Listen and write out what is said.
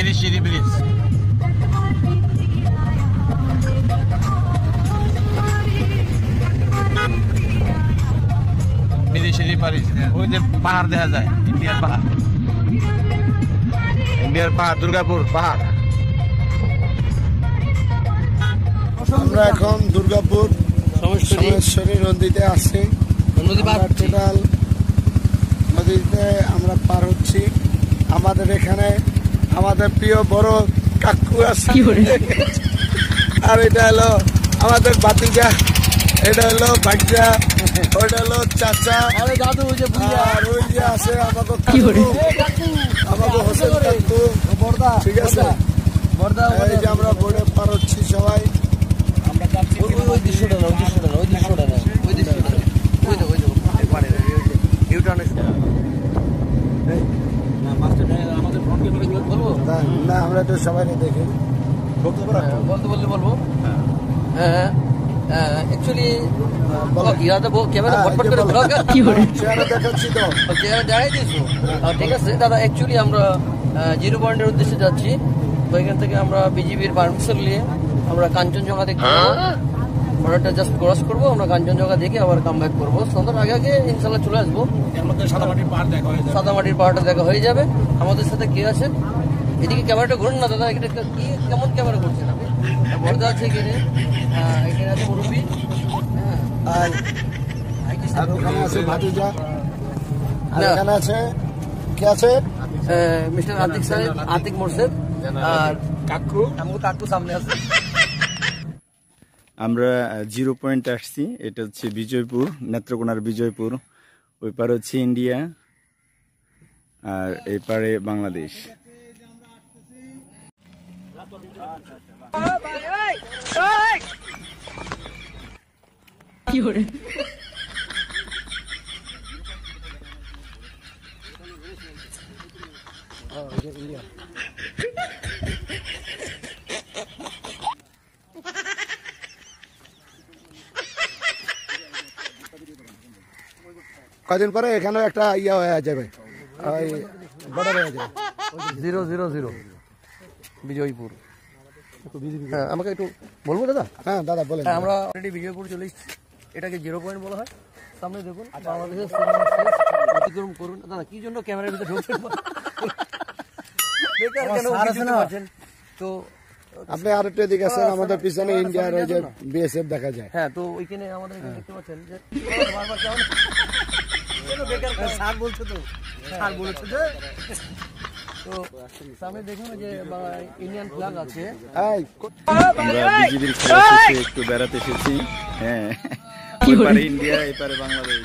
মেরিশিরি bridge. মেরিশিরি bridge, ওই যে পাহাড় দেখা যায়, ইন্ডিয়ার পাহাড়, দুর্গাপুর পাহাড়। আমরা এখন দুর্গাপুর সোমেশ্বরী নদীতে আছি। টোটাল নদীতে আমরা পার হচ্ছি। আমাদের এখানে আমাদের প্রিয় বড় কাকু আছে, আর এটা হলো আমাদের বাতিজা, এটা হলো বাচ্চা, ওইটা হলো চাচা, আর ওই যে আছে আমাকে হোসেন কাকু। ঠিক আছে, এই যে আমরা বোর্ডে পার হচ্ছি সবাই। না আমরা তো সবাই দেখি বলতে বললে বলবো। হ্যাঁ অ্যাকচুয়ালি ঠিক আছে দাদা, অ্যাকচুয়ালি আমরা 0 পয়েন্টের উদ্দেশ্যে যাচ্ছি। তো এখান থেকে আমরা বিজিবির পারমিশন নিয়ে আমরা কাঞ্চনজঙ্ঘা দেখতে বর্ডারটা জাস্ট ক্রস করবো। আমরা কাঞ্চনজঙ্ঘা দেখে আবার কাম ব্যাক করবো। সন্ধ্যার আগে আগে ইনশাল্লাহ চলে আসবো। সাদামাটির পাহাড়টা দেখা হয়ে যাবে। আমাদের সাথে কে আছে? এদিকে ক্যামেরাটা ঘুরুন না দাদা, এখানে কি কেমন ক্যামেরা করছেন আপনি? বর্দা আছে এখানে, এখানে আছে মুরব্বী, আর ওখানে আছে ভাতিজা, আর এখানে আছে কে আছে? মিস্টার আতিক সাহেব, আতিক মোরশেদ, আর কাকু, আমার কাকু সামনে আছে। আমরা 0 পয়েন্ট আসছি। এটা হচ্ছে বিজয়পুর, নেত্রকোনার বিজয়পুর। ওই পারে হচ্ছে ইন্ডিয়া, আর এই পারে বাংলাদেশ। কদিন পরে এখানে একটা ইয়া হয়ে যাবে, বর্ডার হয়ে যাবে। 000 বিজয়পুর। হ্যাঁ আমাকে একটু বলবো দাদা? হ্যাঁ দাদা বলেন। আমরা অলরেডি বিজয়পুর চলে এসেছি। এটাকে 0 পয়েন্ট বলা হয়। সামনে দেখুন বাংলাদেশের অতিক্রম করুন। দাদা কি জন্য ক্যামেরার ভিতরে ঢুকছেন? তো আপনি আর একটু এদিকে আছেন, আমাদের পিছনে ইন্ডিয়ার ওই যে বিএসএফ দেখা যায়। হ্যাঁ, তো ওইখানে আমাদের দেখতে পাচ্ছেন যে স্যার বলছে তো, স্যার বলেছে যে, তো সামনে দেখুন যে ইন্ডিয়ান ফ্ল্যাগ আছে। আমরা বিজিবির খেলা শেষে একটু বেড়াতে এসেছি। হ্যাঁ, ওই পারে ইন্ডিয়া, এই পারে বাংলাদেশ।